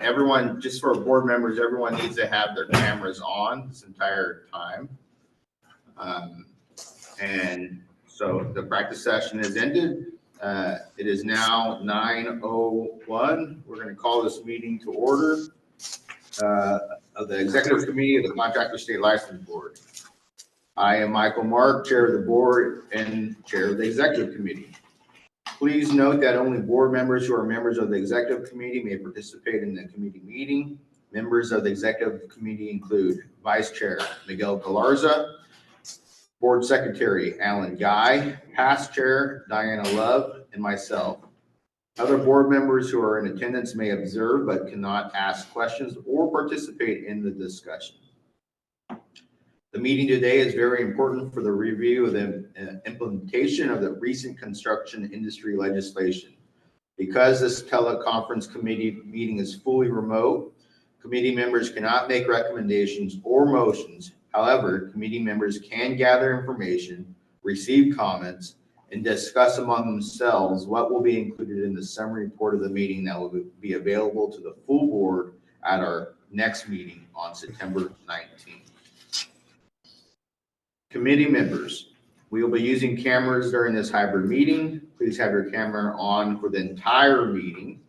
Everyone, just for board members, everyone needs to have their cameras on this entire time. And so the practice session is ended. It is now 9:01. We're going to call this meeting to order of the Executive Committee of the Contractors State License Board. I am Michael Mark, Chair of the Board and Chair of the Executive Committee. Please note that only board members who are members of the Executive Committee may participate in the committee meeting. Members of the Executive Committee include Vice Chair Miguel Galarza, Board Secretary Alan Guy, Past Chair Diana Love, and myself. Other board members who are in attendance may observe but cannot ask questions or participate in the discussion. The meeting today is very important for the review of the implementation of the recent construction industry legislation. Because this teleconference committee meeting is fully remote, committee members cannot make recommendations or motions. However, committee members can gather information, receive comments, and discuss among themselves what will be included in the summary report of the meeting that will be available to the full board at our next meeting on September 19th. Committee members, we will be using cameras during this hybrid meeting. Please have your camera on for the entire meeting.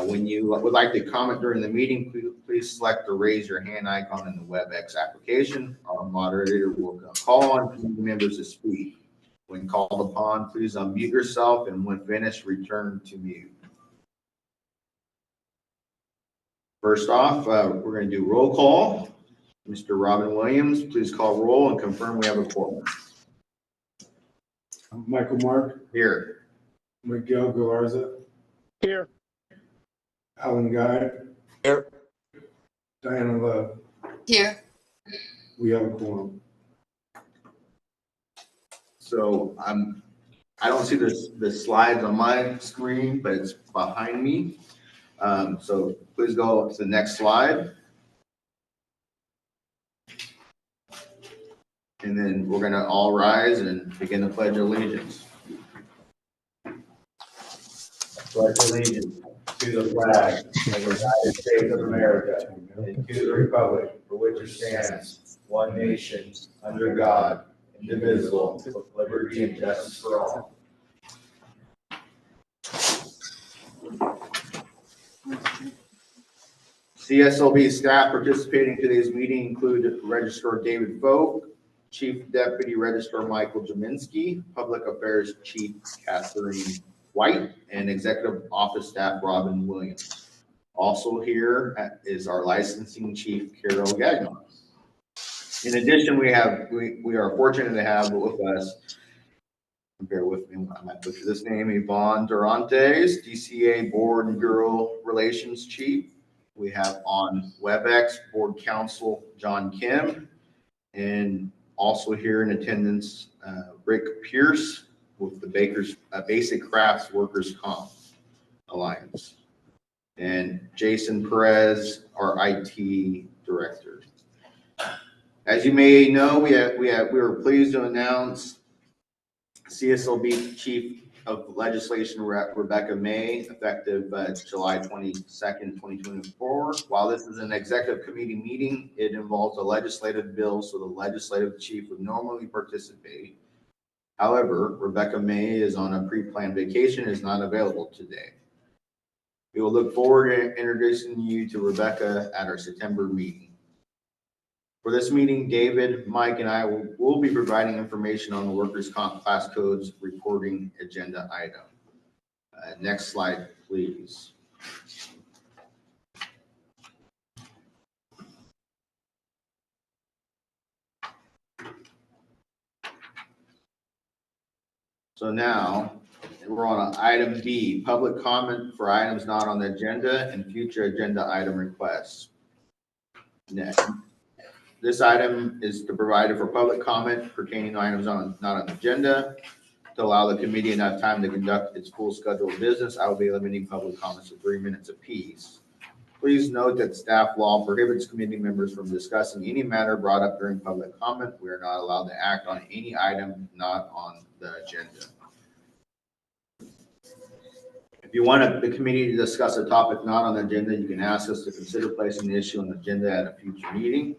When you would like to comment during the meeting, please select the raise your hand icon in the WebEx application. Our moderator will call on committee members to speak. When called upon, please unmute yourself, and when finished, return to mute. First off, we're going to do roll call. Mr. Robin Williams, please call roll and confirm we have a quorum. Michael Mark. Here. Miguel Galarza. Here. Alan Guy. Here. Diana Love. Here. We have a quorum. So I don't see the slides on my screen, but it's behind me. So please go to the next slide. And then we're going to all rise and begin the Pledge of Allegiance. Pledge allegiance to the flag of the United States of America and to the republic for which it stands, one nation, under God, indivisible, with liberty and justice for all. CSLB staff participating in today's meeting include Registrar David Folk, Chief Deputy Registrar Michael Jaminski, Public Affairs Chief Catherine White, and Executive Office Staff Robin Williams. Also here is our Licensing Chief Carol Gagnon. In addition, we are fortunate to have with us, bear with me, I might butcher this name, Yvonne Durantes, DCA Board and Bureau Relations Chief. We have on WebEx Board Counsel John Kim, and also here in attendance, Rick Pierce with the Basic Crafts Workers Comp Alliance, and Jason Perez, our IT Director. As you may know, we were pleased to announce CSLB Chief of Legislation Rebecca May, effective July 22nd, 2024. While this is an executive committee meeting, it involves a legislative bill, so the legislative chief would normally participate. However, Rebecca May is on a pre-planned vacation and is not available today. We will look forward to introducing you to Rebecca at our September meeting. For this meeting, David, Mike, and I will be providing information on the workers' comp class codes reporting agenda item. Next slide, please. So now we're on item B, public comment for items not on the agenda and future agenda item requests. Next. This item is to provide for public comment pertaining to items not on the agenda. To allow the committee enough time to conduct its full schedule of business, I will be limiting public comments to 3 minutes apiece. Please note that staff law prohibits committee members from discussing any matter brought up during public comment. We are not allowed to act on any item not on the agenda. If you want the committee to discuss a topic not on the agenda, you can ask us to consider placing the issue on the agenda at a future meeting.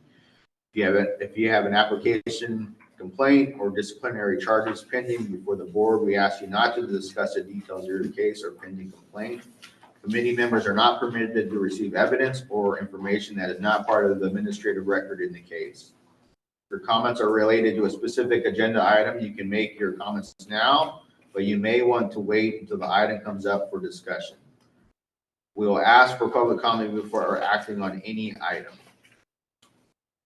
If you have an application, complaint, or disciplinary charges pending before the board, we ask you not to discuss the details of your case or pending complaint. Committee members are not permitted to receive evidence or information that is not part of the administrative record in the case. If your comments are related to a specific agenda item, you can make your comments now, but you may want to wait until the item comes up for discussion. We will ask for public comment before acting on any item.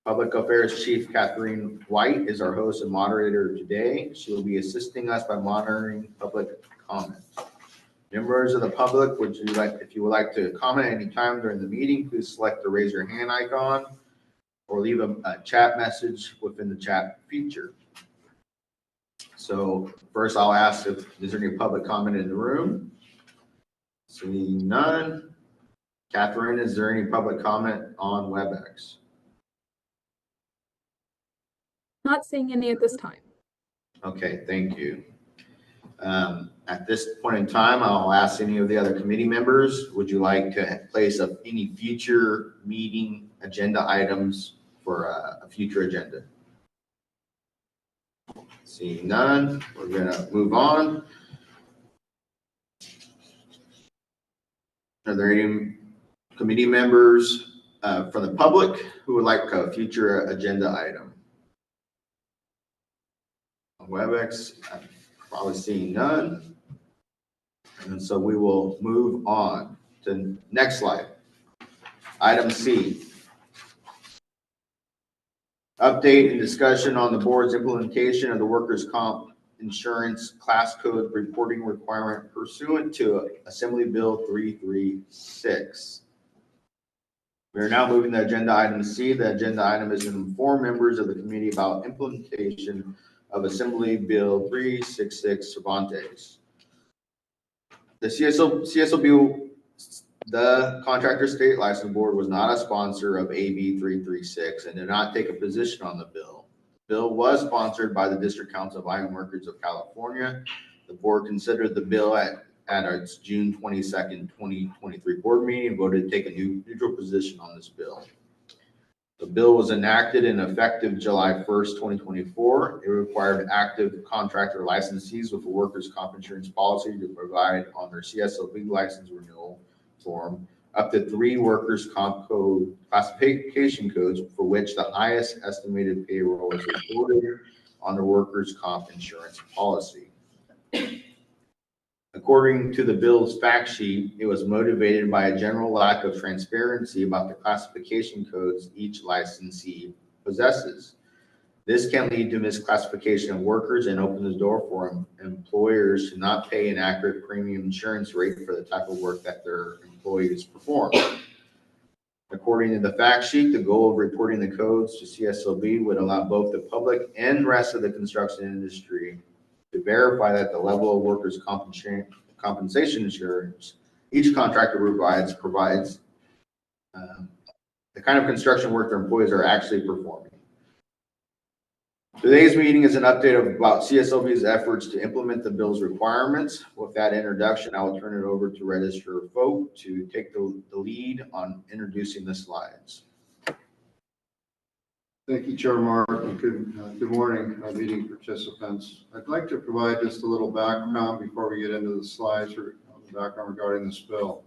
Public Affairs Chief Catherine White is our host and moderator today. She will be assisting us by monitoring public comment. Members of the public, if you would like to comment at any time during the meeting, please select the raise your hand icon or leave a chat message within the chat feature. So first I'll ask if there's any public comment in the room. Seeing none. Catherine, is there any public comment on WebEx? Not seeing any at this time. Okay, thank you. At this point in time, I'll ask any of the other committee members, would you like to place up any future meeting agenda items for a future agenda? Seeing none, we're gonna move on. Are there any committee members from the public who would like a future agenda item? On WebEx, I'm probably seeing none. And so we will move on to next slide. Item C. Update and discussion on the board's implementation of the workers' comp insurance class code reporting requirement pursuant to Assembly Bill 336. We are now moving to agenda item C. The agenda item is to inform members of the committee about implementation of Assembly Bill 366 Cervantes. The CSLB, the Contractor State License Board, was not a sponsor of AB 336 and did not take a position on the bill. The bill was sponsored by the District Council of Iron Workers of California. The board considered the bill at its June 22nd, 2023 board meeting and voted to take a neutral position on this bill. The bill was enacted and effective July 1st, 2024. It required active contractor licensees with a workers' comp insurance policy to provide on their CSLB license renewal form up to 3 workers' comp code classification codes for which the highest estimated payroll is reported on the workers' comp insurance policy. According to the bill's fact sheet, it was motivated by a general lack of transparency about the classification codes each licensee possesses. This can lead to misclassification of workers and open the door for employers to not pay an accurate premium insurance rate for the type of work that their employees perform. According to the fact sheet, the goal of reporting the codes to CSLB would allow both the public and rest of the construction industry to verify that the level of workers' compensation insurance each contractor provides the kind of construction work their employees are actually performing. Today's meeting is an update about CSLB's efforts to implement the bill's requirements. With that introduction, I will turn it over to Registrar Folk to take the lead on introducing the slides. Thank you, Chair Mark, and good morning, meeting participants. I'd like to provide just a little background before we get into the slides or the background regarding this bill.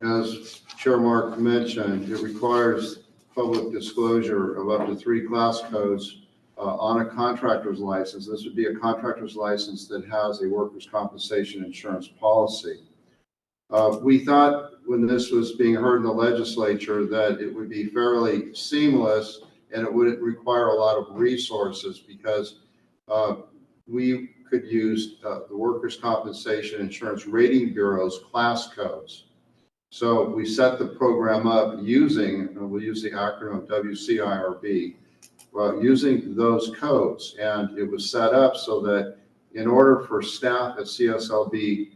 As Chair Mark mentioned, it requires public disclosure of up to 3 class codes on a contractor's license. This would be a contractor's license that has a workers' compensation insurance policy. We thought when this was being heard in the legislature that it would be fairly seamless and it wouldn't require a lot of resources because we could use the Workers' Compensation Insurance Rating Bureau's class codes. So we set the program up using, we'll use the acronym WCIRB, using those codes. And it was set up so that in order for staff at CSLB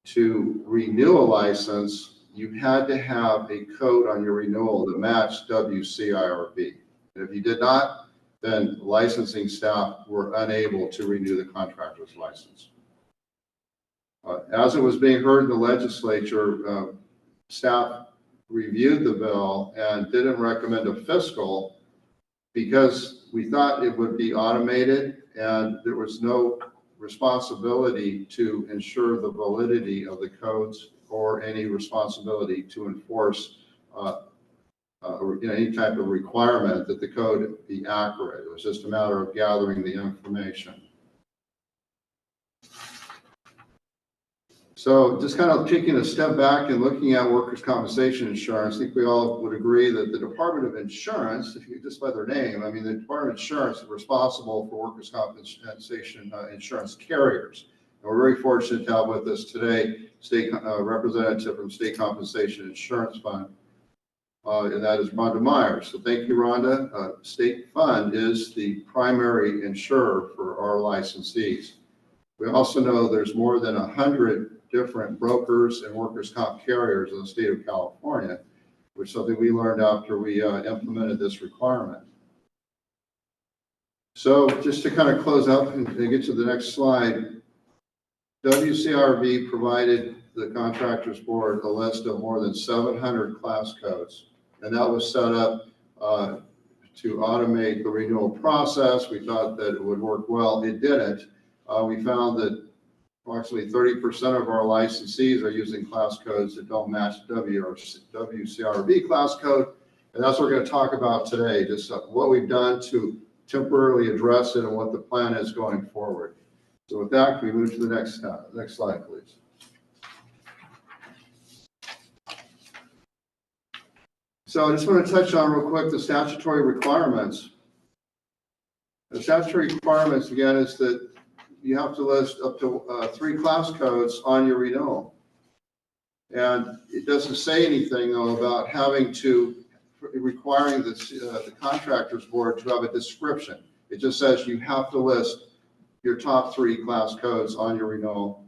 to renew a license, you had to have a code on your renewal that matched WCIRB. And if you did not, then licensing staff were unable to renew the contractor's license. As it was being heard in the legislature, staff reviewed the bill and didn't recommend a fiscal because we thought it would be automated and there was no responsibility to ensure the validity of the codes or any responsibility to enforce any type of requirement that the code be accurate. It was just a matter of gathering the information. So just kind of taking a step back and looking at workers' compensation insurance, I think we all would agree that the Department of Insurance, if you just by their name, I mean, the Department of Insurance is responsible for workers' compensation insurance carriers. And we're very fortunate to have with us today state representative from State Compensation Insurance Fund, and that is Rhonda Myers. So thank you, Rhonda. State Fund is the primary insurer for our licensees. We also know there's more than 100 different brokers and workers' comp carriers in the state of California, which is something we learned after we implemented this requirement. So just to kind of close up and get to the next slide, WCRB provided the Contractors Board a list of more than 700 class codes, and that was set up to automate the renewal process. We thought that it would work well. It didn't. We found that approximately 30% of our licensees are using class codes that don't match WCRB class code. And that's what we're going to talk about today, just what we've done to temporarily address it and what the plan is going forward. So with that, can we move to the next slide, please? So I just want to touch on real quick the statutory requirements. The statutory requirements, again, is that you have to list up to 3 class codes on your renewal. And it doesn't say anything, though, about requiring the Contractors Board to have a description. It just says you have to list your top 3 class codes on your renewal.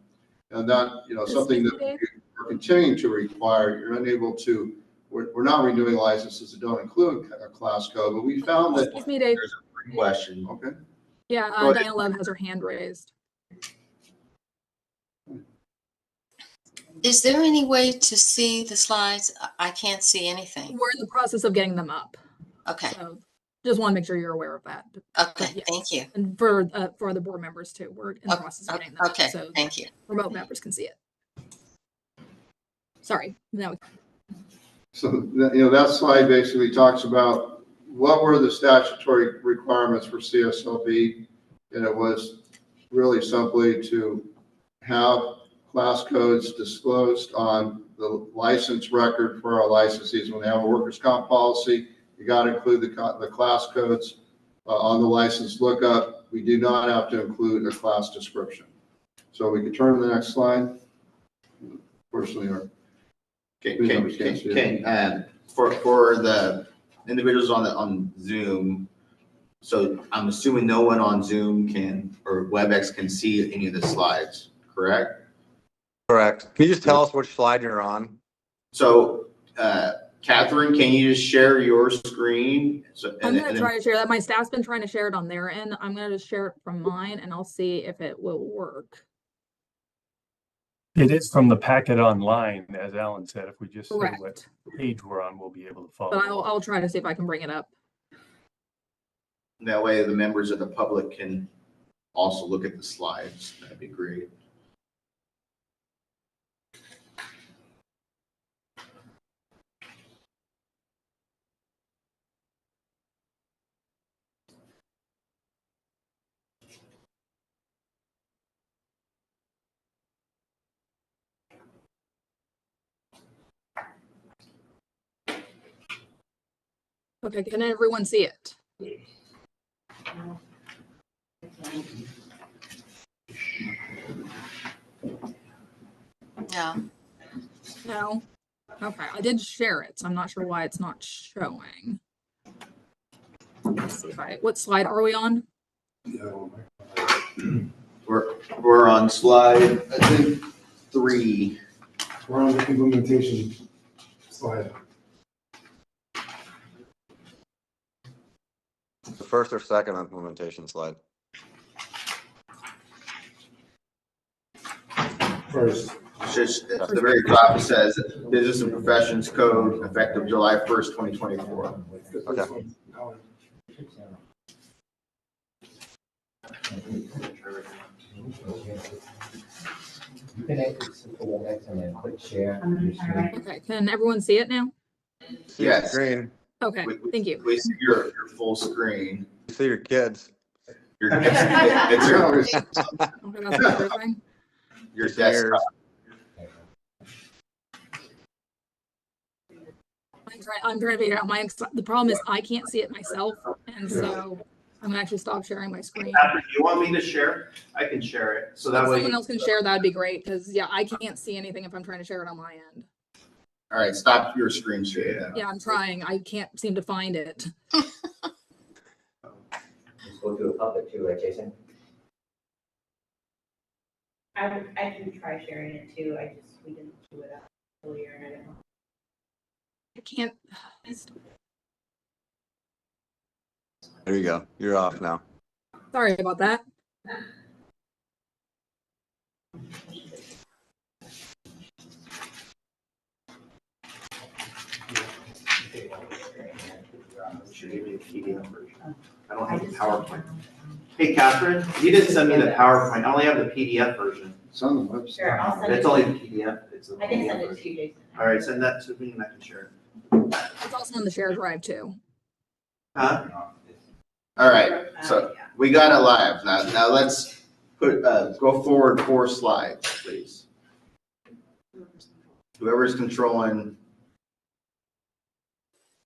And that, something that we're continuing to require. You're unable to, we're not renewing licenses that don't include a class code, but we found that. Excuse me, Dave. There's a question. Okay. Yeah, Diana Love has her hand raised. Is there any way to see the slides? I can't see anything. We're in the process of getting them up. Okay, So just want to make sure you're aware of that. okay, Yes. thank you. And for other board members too, we're in the process of getting them up. Okay, So thank you. remote members can see it. Sorry. No. So, that slide basically talks about what were the statutory requirements for CSLB, and it was really simply to have class codes disclosed on the license record for our licensees. When they have a workers' comp policy, you got to include the class codes on the license lookup. We do not have to include a class description. So we can turn to the next slide. Fortunately, our For the individuals on Zoom, so I'm assuming no one on Zoom or WebEx can see any of the slides, correct? Correct. Can you just tell us which slide you're on? So, Catherine, can you just share your screen? I'm going to try to share that. My staff's been trying to share it on their end. I'm going to just share it from mine and I'll see if it will work. It is from the packet online, as Alan said. If we just say what Correct. page we're on, we'll be able to follow. But I'll try to see if I can bring it up. That way the members of the public can also look at the slides. That'd be great. Okay, can everyone see it? No, No? Okay, I did share it, so I'm not sure why it's not showing. Let's see if what slide are we on? We're on slide, I think, 3. We're on the implementation slide. The first or second implementation slide? First. It's just, at the very top, it says Business and Professions Code effective July 1st, 2024. Okay. You can exit to the next and then click share your screen. Okay, can everyone see it now? See your Yes. screen, Okay, thank you. We see your full screen. see your kids. It's your, Okay, that's the other thing. your See yours. desktop. I'm trying to figure out the problem is I can't see it myself, and so I'm gonna actually stop sharing my screen. Catherine, do you want me to share? I can share it, so that If way. someone else can share, that'd be great, because yeah, I can't see anything if I'm trying to share it on my end. All right, stop your screen share. Yeah, I'm trying. I can't seem to find it. Just go to a public too, right, Jason? I can try sharing it too. We didn't do it earlier and I don't know. I can't. There you go. You're off now. Sorry about that. Should give me a PDF version. I don't have the PowerPoint. Hey, Catherine, you didn't send me the PowerPoint. I only have the PDF version. It's on the website. Sure, I'll send it. It's only the PDF. It's the I can PDF send it version. to you, Jason. All right, send that to me and I can share it. It's also on the share drive too. Huh? All right, so Yeah. we got it live. Now let's go forward 4 slides, please. Whoever's controlling,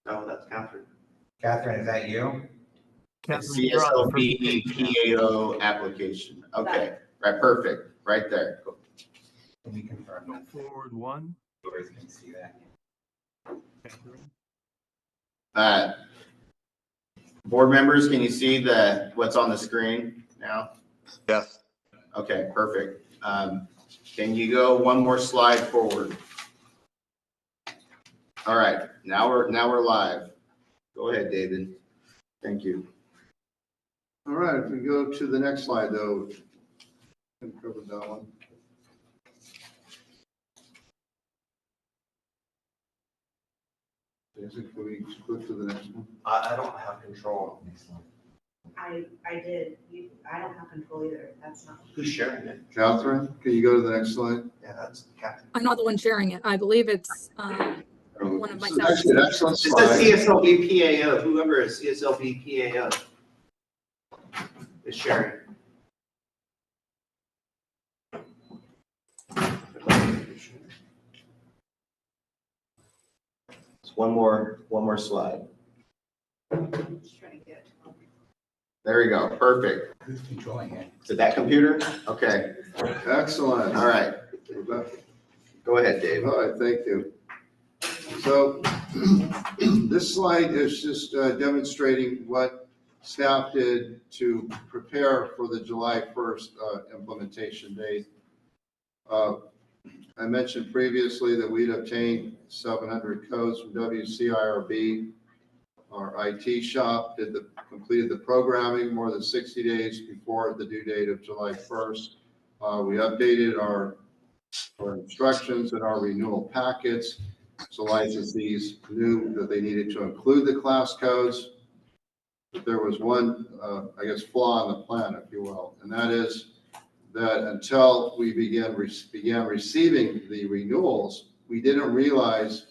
No, that's Catherine. Catherine, is that you? CSLB PAO application. Okay, right, perfect, right there. Can we confirm Go that? forward one. Viewers can see that. Board members, can you see what's on the screen now? Yes. Okay, perfect. Can you go one more slide forward? All right, now we're live. Go ahead, David. Thank you. All right, if we go to the next slide though. I covered that one. Jason, can we click to the next one? I don't have control. I did. I don't have control either. That's not. Who's sharing it? Catherine, can you go to the next slide? Yeah, that's Catherine. I'm not the one sharing it. I believe it's one of my This is actually an excellent It says slide. CSLB PAO. Whoever is CSLB PAO is sharing. It's one more slide. Just trying to get. There you go, perfect. Who's controlling it? Is it that computer? Okay, Excellent. all right. Go ahead, Dave. All right, thank you. So this slide is just demonstrating what staff did to prepare for the July 1st implementation date. I mentioned previously that we'd obtained 700 codes from WCIRB. Our IT shop completed the programming more than 60 days before the due date of July 1st. We updated our instructions and our renewal packets. So licensees knew that they needed to include the class codes. But there was one, flaw in the plan, if you will, and that is that until we began receiving the renewals, we didn't realize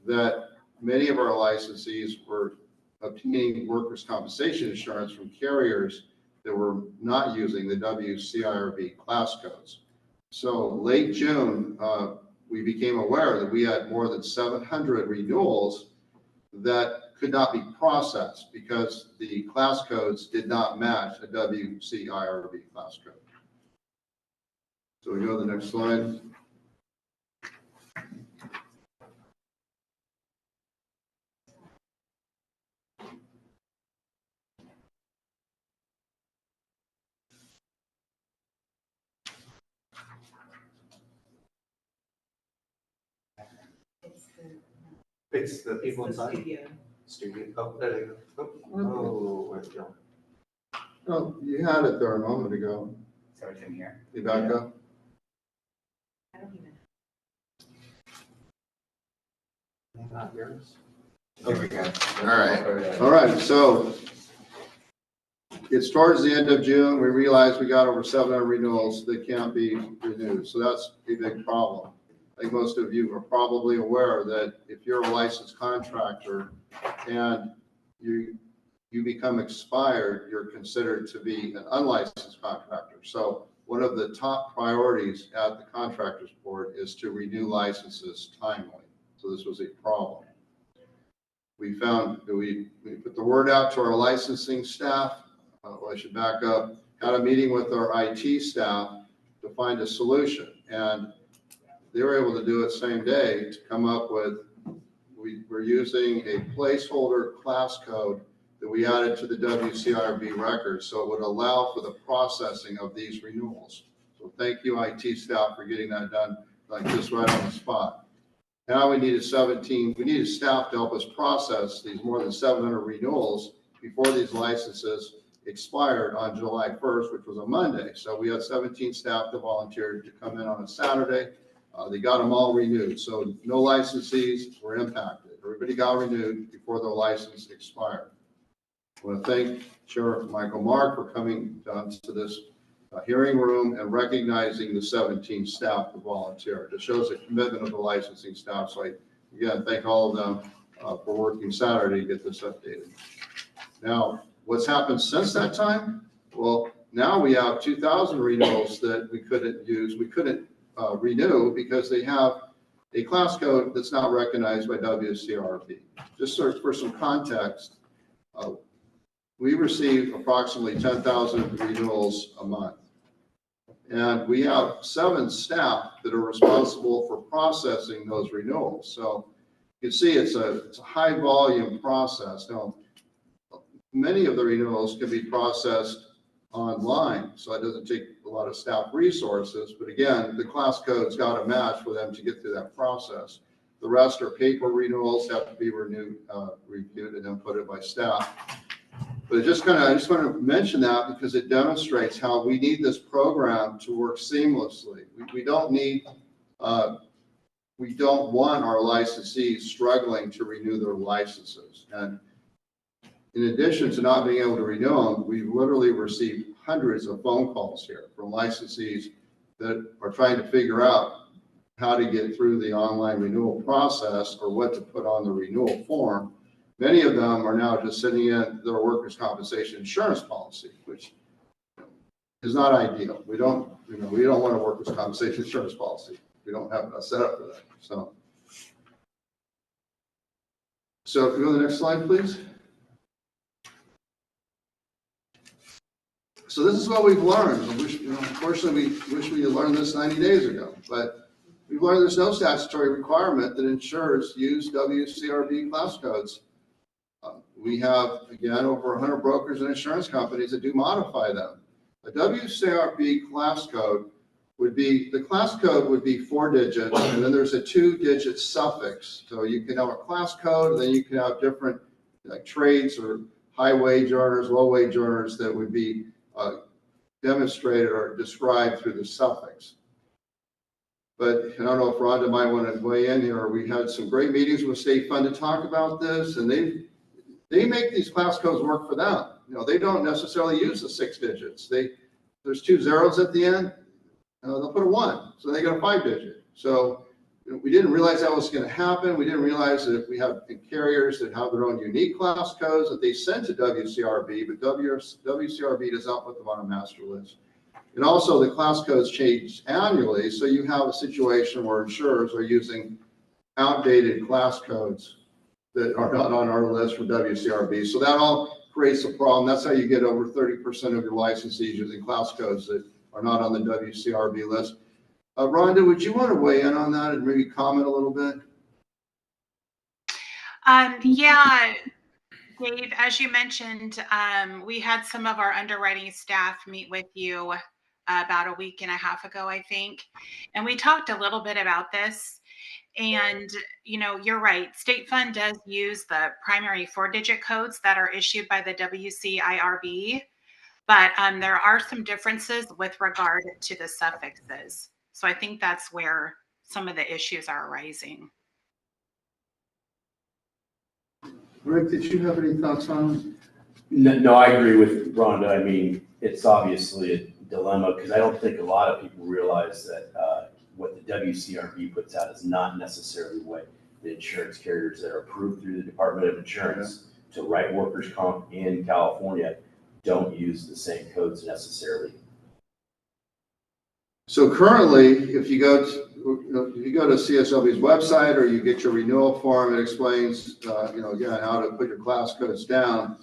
that many of our licensees were obtaining workers' compensation insurance from carriers that were not using the WCIRB class codes. So late June, we became aware that we had more than 700 renewals that could not be processed because the class codes did not match a WCIRB class code. So we go to the next slide. It's the people It's the inside. studio. Studio. Oh, there they go. Oh, where's it going? Oh, you had it there a moment ago. So it's in here. You back up? Not yours? Okay, all right. All right, so it's towards the end of June. We realized we got over 700 renewals that can't be renewed. So that's a big problem. I think most of you are probably aware that if you're a licensed contractor and you become expired, you're considered to be an unlicensed contractor. So one of the top priorities at the Contractors Board is to renew licenses timely. So this was a problem. We found that we put the word out to our licensing staff. I should back up, had a meeting with our IT staff to find a solution. And they were able to do it same day to come up with, we're using a placeholder class code that we added to the WCRB record. So it would allow for the processing of these renewals. So thank you, IT staff, for getting that done like this right on the spot. Now we needed staff to help us process these more than 700 renewals before these licenses expired on July 1st, which was a Monday. So we had 17 staff that volunteered to come in on a Saturday. They got them all renewed. So no licensees were impacted. Everybody got renewed before their license expired. I want to thank Sheriff Michael Mark for coming down to this hearing room and recognizing the 17 staff that volunteered. It shows the commitment of the licensing staff. So I, again, thank all of them for working Saturday to get this updated. Now, what's happened since that time? Well, now we have 2,000 renewals that we couldn't use. We couldn't renew because they have a class code that's not recognized by WCRB. Just for some context, we receive approximately 10,000 renewals a month. And we have 7 staff that are responsible for processing those renewals. So you can see it's a high volume process. Now, many of the renewals can be processed online, so it doesn't take a lot of staff resources. But again, the class code's got to match for them to get through that process. The rest are paper renewals, have to be reviewed and then put in by staff. But I just want to mention that because it demonstrates how we need this program to work seamlessly. We don't want our licensees struggling to renew their licenses. And in addition to not being able to renew them, we've literally received hundreds of phone calls here from licensees that are trying to figure out how to get through the online renewal process or what to put on the renewal form. Many of them are now just sending in their workers' compensation insurance policy, which is not ideal. We don't want a workers' compensation insurance policy. We don't have a setup for that. So if you go to the next slide, please. So this is what we've learned. Unfortunately, we wish we had learned this 90 days ago, but we've learned there's no statutory requirement that insurers use WCRB class codes. We have, again, over 100 brokers and insurance companies that do modify them. A WCRB class code would be, the class code would be 4 digits, and then there's a 2-digit suffix. So you can have a class code, and then you can have different like trades or high wage earners, low wage earners that would be demonstrated or described through the suffix. But I don't know if Rhonda might want to weigh in here. We had some great meetings with State Fund to talk about this, and they make these class codes work for them. They don't necessarily use the 6 digits. There's 2 zeros at the end. They'll put a 1, so they got a 5-digit. So we didn't realize that was going to happen. We didn't realize that we have carriers that have their own unique class codes that they send to WCRB, but WCRB does not put them on a master list. And also the class codes change annually, so you have a situation where insurers are using outdated class codes that are not on our list from WCRB. So that all creates a problem. That's how you get over 30% of your licensees using class codes that are not on the WCRB list. Rhonda, would you want to weigh in on that and maybe comment a little bit? Yeah, Dave, as you mentioned, we had some of our underwriting staff meet with you about a week and a half ago, I think. And we talked a little bit about this. And, you're right. State Fund does use the primary 4-digit codes that are issued by the WCIRB, but there are some differences with regard to the suffixes. So I think that's where some of the issues are arising. Rick, did you have any thoughts on it? No, I agree with Rhonda. I mean, it's obviously a dilemma because I don't think a lot of people realize that what the WCRB puts out is not necessarily what the insurance carriers that are approved through the Department of Insurance to write workers' comp in California don't use the same codes necessarily. So currently, if you go to CSLB's website or you get your renewal form, it explains, again, how to put your class codes down.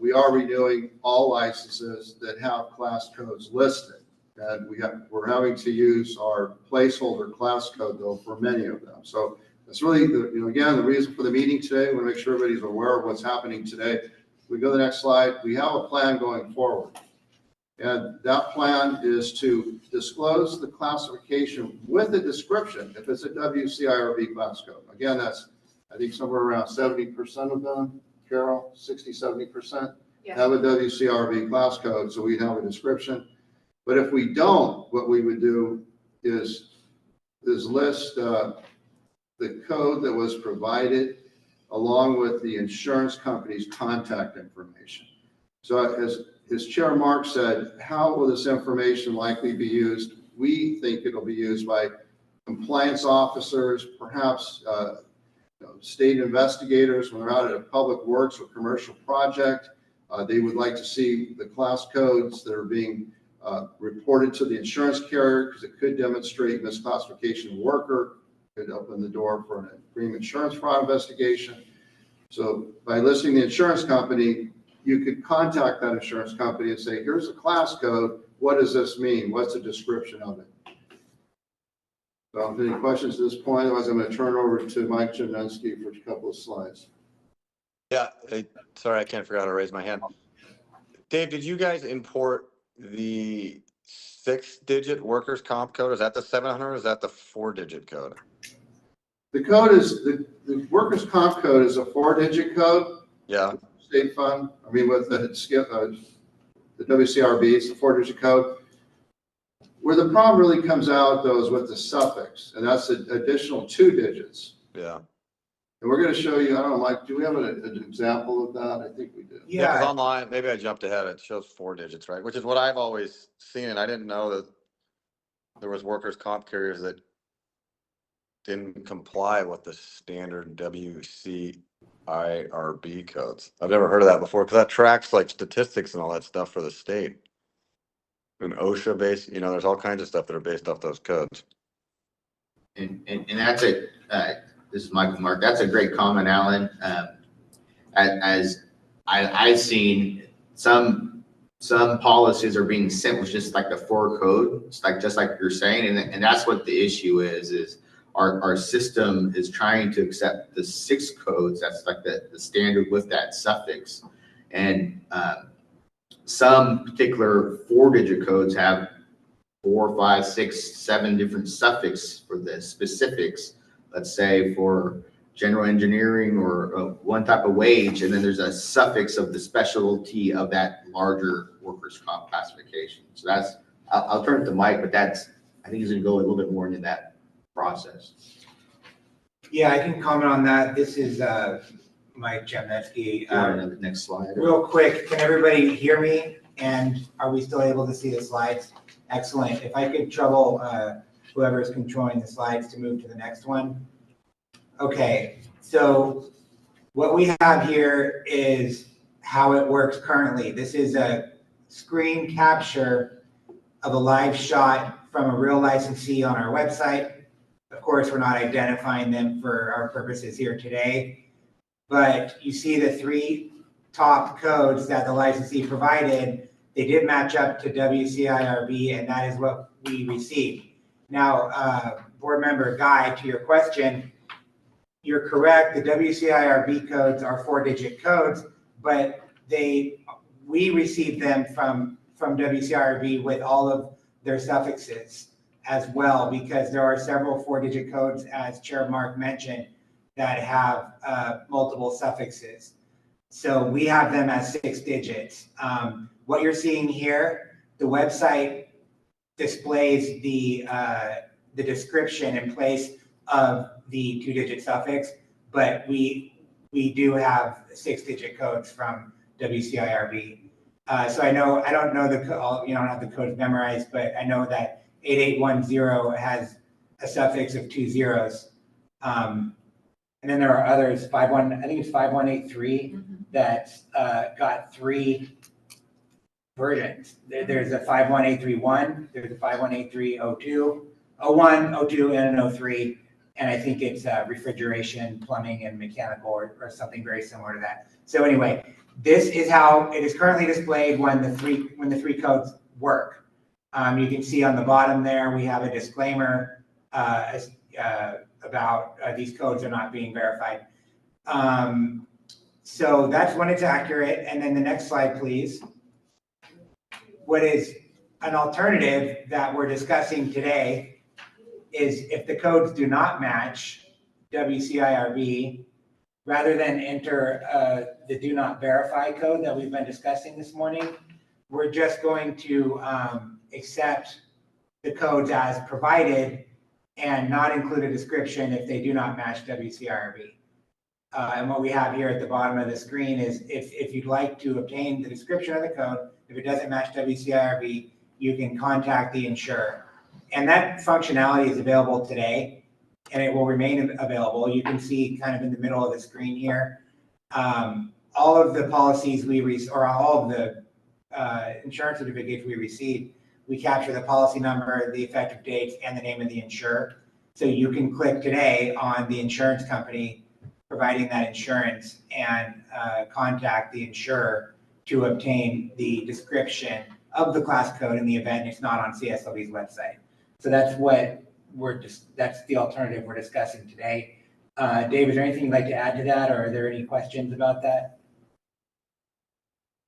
We are renewing all licenses that have class codes listed. And we're having to use our placeholder class code though for many of them. So that's really, again, the reason for the meeting today. We want to make sure everybody's aware of what's happening today. We go to the next slide. We have a plan going forward. And that plan is to disclose the classification with a description if it's a WCIRB class code. Again, that's, I think, somewhere around 70% of them, Carol, 60, 70% have a WCIRB class code, so we have a description. But if we don't, what we would do is list the code that was provided along with the insurance company's contact information. So as Chair Mark said, how will this information likely be used? We think it'll be used by compliance officers, perhaps state investigators when they're out at a public works or commercial project. They would like to see the class codes that are being reported to the insurance carrier because it could demonstrate misclassification of worker, could open the door for an extreme insurance fraud investigation. So by listing the insurance company, you could contact that insurance company and say, here's a class code. What does this mean? What's the description of it? So any questions at this point? Otherwise, I'm going to turn over to Mike Jimensky for a couple of slides. Yeah, sorry, I can't figure out how to raise my hand. Dave, did you guys import the 6-digit workers' comp code? Is that the 700 or is that the 4-digit code? The code is, the workers' comp code is a 4-digit code. Yeah. State fund, with the WCRB, it's the 4-digit code. Where the problem really comes out, though, is with the suffix, and that's an additional 2 digits. Yeah. And we're going to show you, I don't know, Mike, do we have an example of that? I think we do. Yeah, because online, maybe I jumped ahead. It shows 4 digits, right? Which is what I've always seen, and I didn't know that there was workers' comp carriers that didn't comply with the standard WCIRB codes. I've never heard of that before because that tracks like statistics and all that stuff for the state. And OSHA based, there's all kinds of stuff that are based off those codes. And that's it. This is Michael Mark. That's a great comment, Alan. As I've seen, some policies are being sent with just like the 4 code, it's like just like you're saying, and that's what the issue is our system is trying to accept the 6 codes. That's like the standard with that suffix, and some particular 4-digit codes have 4, 5, 6, 7 different suffix for the specifics. Let's say for general engineering or one type of wage, and then there's a suffix of the specialty of that larger workers' comp classification. So that's, I'll turn it to Mike, but I think he's going to go a little bit more into that process. Yeah, I can comment on that. This is Mike Jimensky. The next slide. Real quick, can everybody hear me? And are we still able to see the slides? Excellent. If I could trouble whoever is controlling the slides to move to the next one. Okay, so what we have here is how it works currently. This is a screen capture of a live shot from a real licensee on our website. Of course, we're not identifying them for our purposes here today, but you see the 3 top codes that the licensee provided. They did match up to WCIRB, and that is what we received. Now, Board Member Guy, to your question, you're correct. The WCIRB codes are 4-digit codes, but we received them from WCIRB with all of their suffixes as well, because there are several 4-digit codes, as Chair Mark mentioned, that have multiple suffixes. So we have them as 6 digits. What you're seeing here, the website displays the description in place of the 2-digit suffix, but we we do have 6-digit codes from WCIRB. So I don't know I don't have the codes memorized, but I know that 8810 has a suffix of 2 zeros. And then there are others, I think it's 5183 that's got 3 versions. There's a 51831, there's a 51830, 01, 02, and an 03. And I think it's refrigeration, plumbing, and mechanical, or something very similar to that. So anyway, this is how it is currently displayed when the three codes work. You can see on the bottom there, we have a disclaimer about these codes are not being verified. So that's when it's accurate. And then the next slide, please. What is an alternative that we're discussing today is if the codes do not match WCIRB, rather than enter the do not verify code that we've been discussing this morning, we're just going to accept the codes as provided and not include a description if they do not match WCIRB. And what we have here at the bottom of the screen is if you'd like to obtain the description of the code, if it doesn't match WCIRB, you can contact the insurer. And that functionality is available today, and it will remain available. You can see kind of in the middle of the screen here, all of the policies or all of the insurance certificates we receive, we capture the policy number, the effective dates, and the name of the insurer. So you can click today on the insurance company providing that insurance and contact the insurer to obtain the description of the class code in the event it's not on CSLB's website. So that's what that's the alternative we're discussing today. Dave, is there anything you'd like to add to that, or are there any questions about that?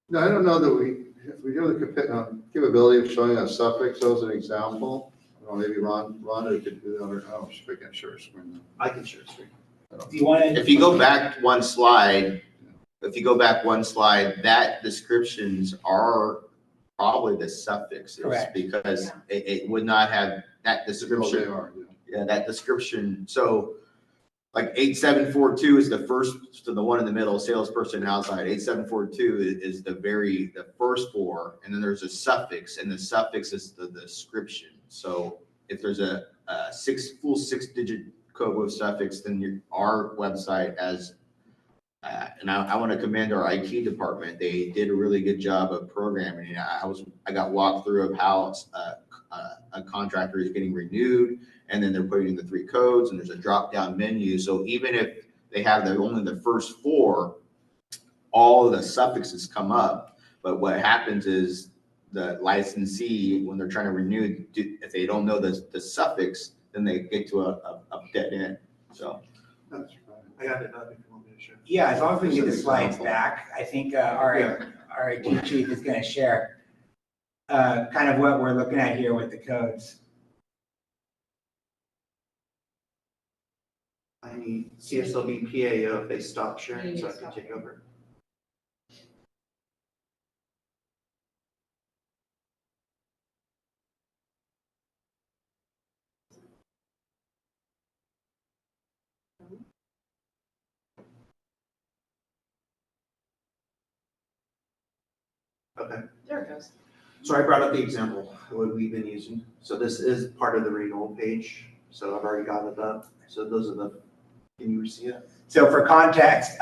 No, I don't know that we do the capability of showing a suffix as an example. Maybe Rhonda could do that, or she can share screen. I can share screen. Do you want to? If you go back one slide, that descriptions are probably the suffixes. Correct. Because it would not have that description. They are, Yeah, that description. So like 8742 is the first, so the one in the middle, salesperson outside. 8742 is the first 4, and then there's a suffix, and the suffix is the description. So if there's a full 6-digit code with suffix, then our website as and I want to commend our IT department. They did a really good job of programming. I got walked through of how a contractor is getting renewed, and then they're putting in the 3 codes, and there's a drop-down menu. So even if they have only the first 4, all of the suffixes come up. But what happens is the licensee, when they're trying to renew, if they don't know the suffix, then they get to a dead end. So That's fine. I got it. Sure. Yeah, as long as we get the slides back, I think our IT chief is going to share kind of what we're looking at here with the codes. I need CSLB PAO if they stop sharing so I can take over. Okay. There it goes. So I brought up the example of what we've been using. So this is part of the renewal page. So I've already got it up. So those are can you see it? So for context,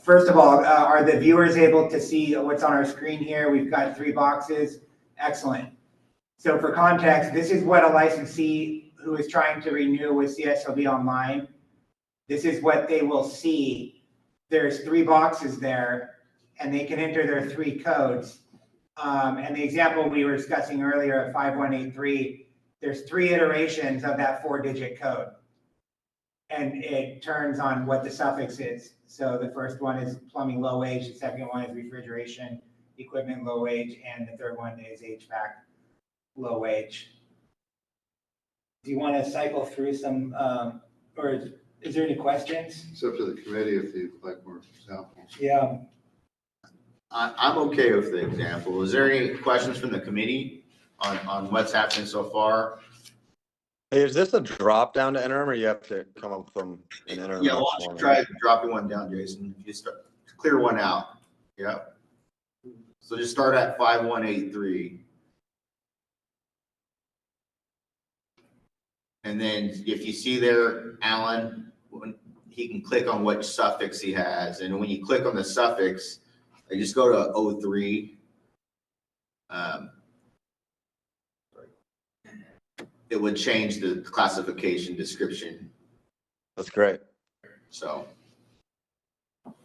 first of all, are the viewers able to see what's on our screen here? We've got 3 boxes. Excellent. So for context, this is what a licensee who is trying to renew with CSLB online, this is what they will see. There's 3 boxes there, and they can enter their 3 codes. And the example we were discussing earlier of 5183, there's 3 iterations of that 4-digit code. And it turns on what the suffix is. So the first one is plumbing low wage, the second one is refrigeration equipment low wage, and the third one is HVAC low wage. Do you want to cycle through some, or is there any questions? It's up to the committee if you'd like more examples. Yeah. I'm okay with the example. Is there any questions from the committee on what's happening so far? Hey, is this a drop down to interim, or you have to come up with an interim? Yeah, why each don't you one? try dropping one down, Jason? You start, clear one out. Yeah. So just start at 5183. And then if you see there, Alan, he can click on what suffix he has. And when you click on the suffix, you just go to 03. It would change the classification description. That's great. So. And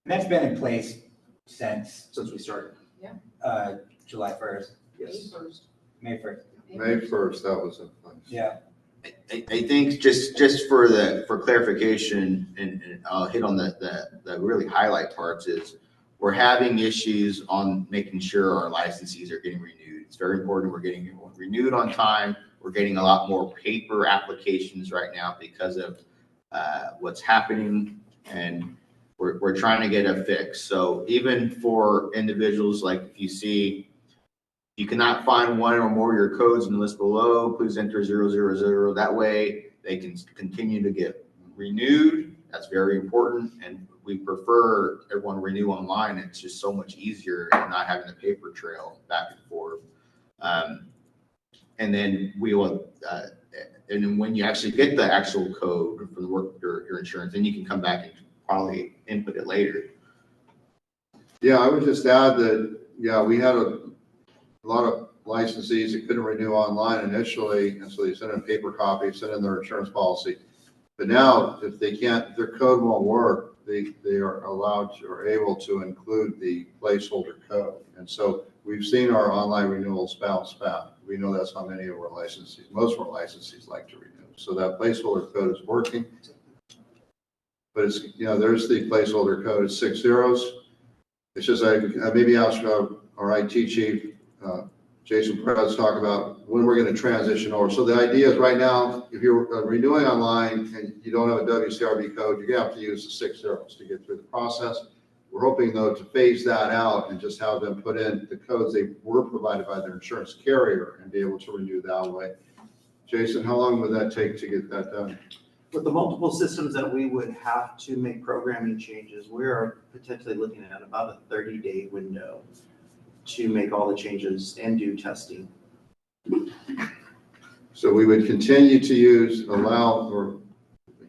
that's been in place since Since we started. July 1st, Yes. May 1st. May 1st, that was in place. Yeah. I think just for clarification, and I'll hit on the really highlight parts is we're having issues on making sure our licensees are getting renewed. It's very important we're getting renewed on time. We're getting a lot more paper applications right now because of what's happening, and we're trying to get a fix. So even for individuals, like if you see you cannot find one or more of your codes in the list below, please enter 000. That way they can continue to get renewed. That's very important. And we prefer everyone renew online. It's just so much easier than not having the paper trail back and forth. And then we will, and then when you actually get the actual code for the work, your insurance, then you can come back and probably input it later. Yeah, I would just add that, yeah, we had a lot of licensees that couldn't renew online initially, and so they sent in a paper copy, sent in their insurance policy. But now, if they can't, if their code won't work, they are allowed to, or able to include the placeholder code. And so we've seen our online renewals bounce back. We know that's how many of our licensees, most of our licensees like to renew. So that placeholder code is working. But it's, you know, there's the placeholder code, it's 6 zeros. It's just, I maybe ask our IT chief, Jason Perez, talk about when we're going to transition over. So the idea is right now, if you're renewing online and you don't have a WCRB code, you're going to have to use the 6 zeros to get through the process. We're hoping though to phase that out and just have them put in the codes they were provided by their insurance carrier and be able to renew that way. Jason, how long would that take to get that done? With the multiple systems that we would have to make programming changes, we are potentially looking at about a 30-day window to make all the changes and do testing. So we would continue to allow or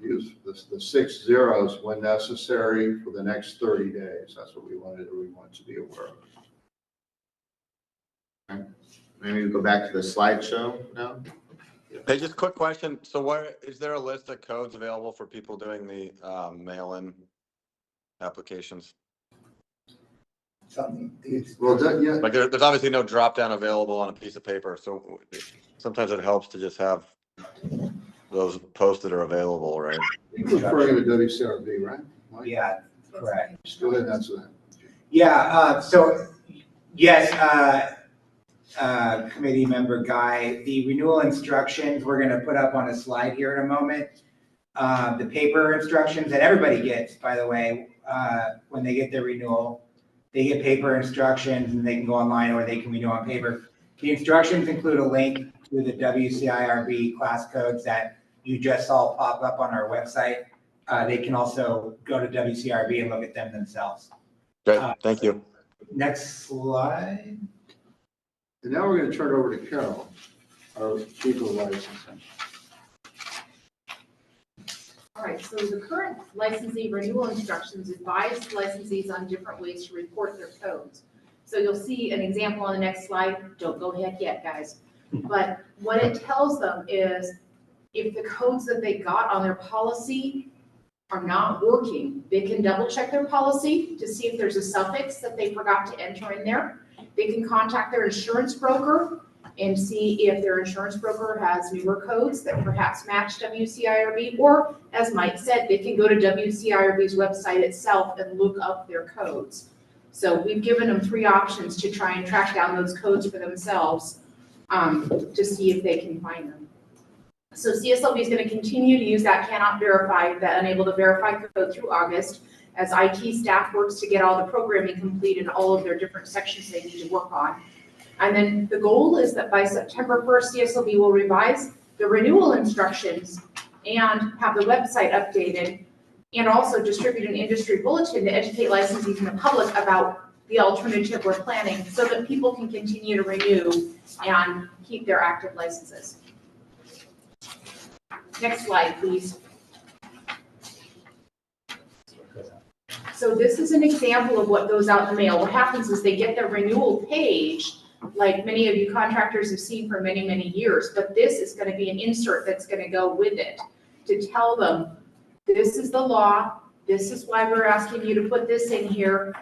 use the 6 zeros when necessary for the next 30 days. That's what we wanted to be aware of. Okay. Maybe we go back to the slideshow now. Hey, just quick question. So what, is there a list of codes available for people doing the mail-in applications? Well, yeah. Like there's obviously no drop down available on a piece of paper. So sometimes it helps to just have those posted or available, right? You're referring to WCRB, right? Mike? Yeah, correct. Just go ahead and answer that. Yeah, so yes, committee member Guy, the renewal instructions, we're going to put up on a slide here in a moment. The paper instructions that everybody gets, by the way, when they get their renewal, they get paper instructions and they can go online or they can renew on paper. The instructions include a link to the WCIRB class codes that you just saw pop up on our website. They can also go to WCIRB and look at them themselves. Great, thank you. Next slide. And now we're going to turn it over to Carol, our chief of licensing. All right, so the current licensee renewal instructions advise licensees on different ways to report their codes. So you'll see an example on the next slide. Don't go ahead yet, guys. But what it tells them is if the codes that they got on their policy are not working, they can double check their policy to see if there's a suffix that they forgot to enter in there. They can contact their insurance broker and see if their insurance broker has newer codes that perhaps match WCIRB, or as Mike said, they can go to WCIRB's website itself and look up their codes. So we've given them 3 options to try and track down those codes for themselves to see if they can find them. So CSLB is going to continue to use that cannot verify, that unable to verify code through August, as IT staff works to get all the programming complete in all of their different sections they need to work on. And then the goal is that by September 1st, CSLB will revise the renewal instructions and have the website updated, and also distribute an industry bulletin to educate licensees and the public about the alternative we're planning so that people can continue to renew and keep their active licenses. Next slide, please. So this is an example of what goes out in the mail. What happens is they get their renewal page, like many of you contractors have seen for many, many years, but this is going to be an insert that's going to go with it to tell them, this is the law, this is why we're asking you to put this in here,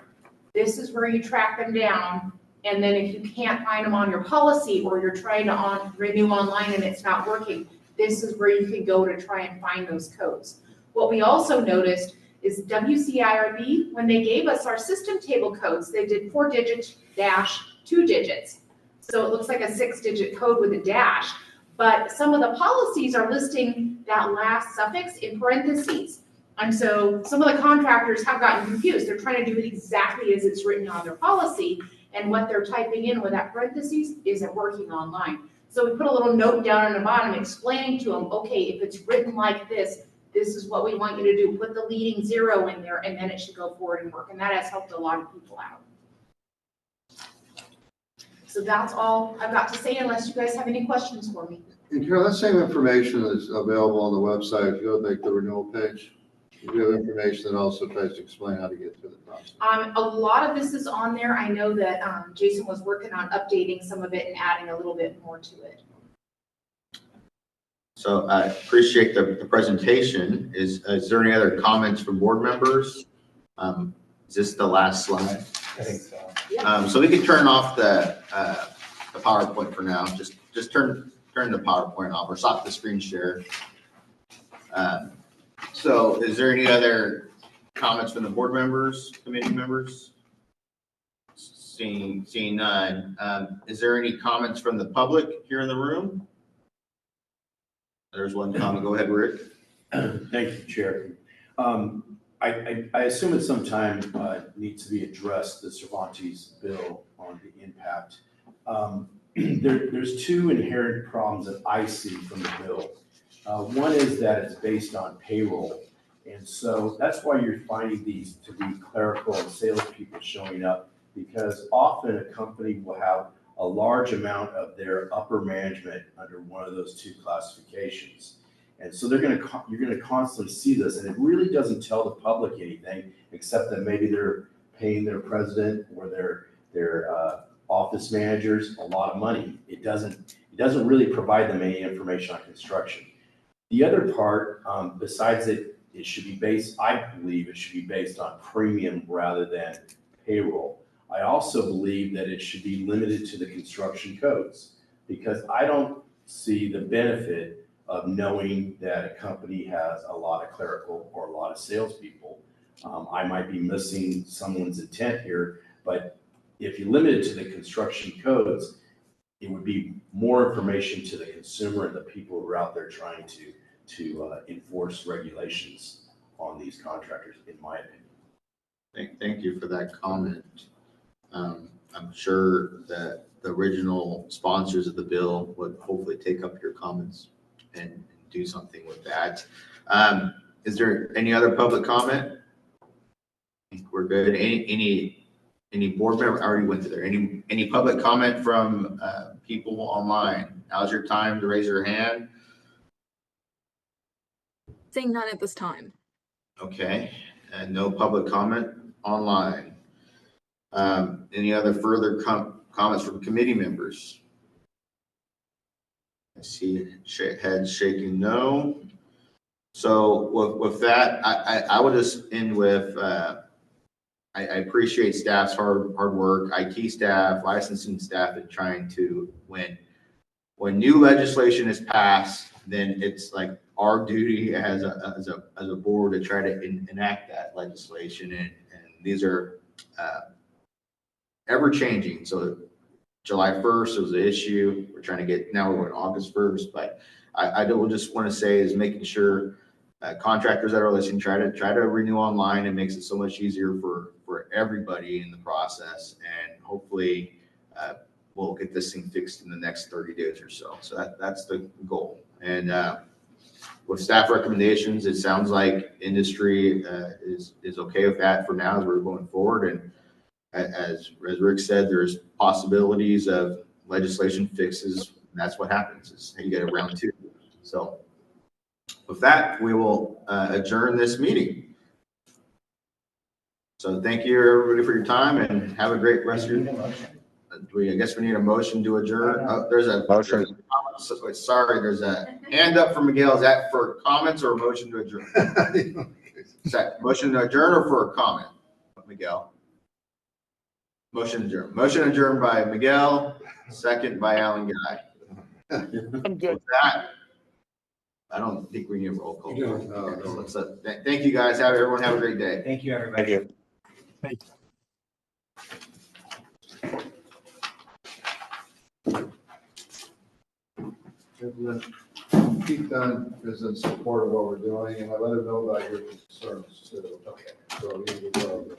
this is where you track them down, and then if you can't find them on your policy or you're trying to renew online and it's not working, this is where you can go to try and find those codes. What we also noticed is WCIRB, when they gave us our system table codes, they did 4 digits dash 2 digits. So it looks like a 6-digit code with a dash. But some of the policies are listing that last suffix in parentheses. And so some of the contractors have gotten confused. They're trying to do it exactly as it's written on their policy, and what they're typing in with that parentheses isn't working online. So we put a little note down on the bottom explaining to them, okay, if it's written like this, this is what we want you to do. Put the leading 0 in there, and then it should go forward and work. And that has helped a lot of people out. So that's all I've got to say, unless you guys have any questions for me. And Carol, that same information is available on the website. If you go to the renewal page, you have information that also tries to explain how to get through the process. A lot of this is on there. I know that Jason was working on updating some of it and adding a little bit more to it. So I appreciate the presentation. Is there any other comments from board members? Is this the last slide? I think so. So we can turn off the PowerPoint for now. Just turn the PowerPoint off or stop the screen share. So is there any other comments from the board members, committee members? Seeing none. Is there any comments from the public here in the room? There's one comment. Go ahead, Rick. Thank you, Chair. I assume at some time needs to be addressed, the Cervantes bill on the impact. There's 2 inherent problems that I see from the bill. One is that it's based on payroll. And so that's why you're finding these to be clerical and salespeople showing up, because often a company will have a large amount of their upper management under one of those 2 classifications. And so you're going to constantly see this, and it really doesn't tell the public anything except that maybe they're paying their president or their office managers a lot of money. It doesn't really provide them any information on construction. The other part, besides it should be based, I believe it should be based on premium rather than payroll. I also believe that it should be limited to the construction codes, because I don't see the benefit of knowing that a company has a lot of clerical or a lot of salespeople. I might be missing someone's intent here, but if you limit it to the construction codes, it would be more information to the consumer and the people who are out there trying to enforce regulations on these contractors, in my opinion. Thank you for that comment. I'm sure that the original sponsors of the bill would hopefully take up your comments and do something with that. Is there any other public comment? I think we're good. Any board member? I already went to there. Any public comment from people online? Now's your time to raise your hand. Seeing none at this time. Okay, and no public comment online. Any other further comments from committee members? I see heads shaking no. So with that, I would just end with, I appreciate staff's hard work, IT staff, licensing staff, and trying to, when new legislation is passed, then it's like our duty as a board to try to enact that legislation. And these are ever changing. So July 1st was the issue. We're trying to get, now we're on August 1st, but I will just want to say is making sure contractors that are listening, try to renew online. It makes it so much easier for everybody in the process. And hopefully we'll get this thing fixed in the next 30 days or so. So that's the goal. And with staff recommendations, it sounds like industry is okay with that for now as we're going forward. And as Rick said, there's possibilities of legislation fixes. And that's what happens is you get a round 2. So with that, we will adjourn this meeting. So thank you everybody for your time and have a great rest of your day. I guess we need a motion to adjourn. Oh, there's a motion. Sorry, there's a hand up from Miguel. Is that for comments or a motion to adjourn? Is that motion to adjourn or for a comment, Miguel? Motion adjourned. Motion adjourned by Miguel, second by Alan Guy. I'm good. With that, I don't think we need a roll call. So thank you guys. Everyone have a great day. Thank you, everybody. Thank you. Thank you. Keith Dunn is in support of what we're doing, and I let him know about your concerns too. Okay. So he will,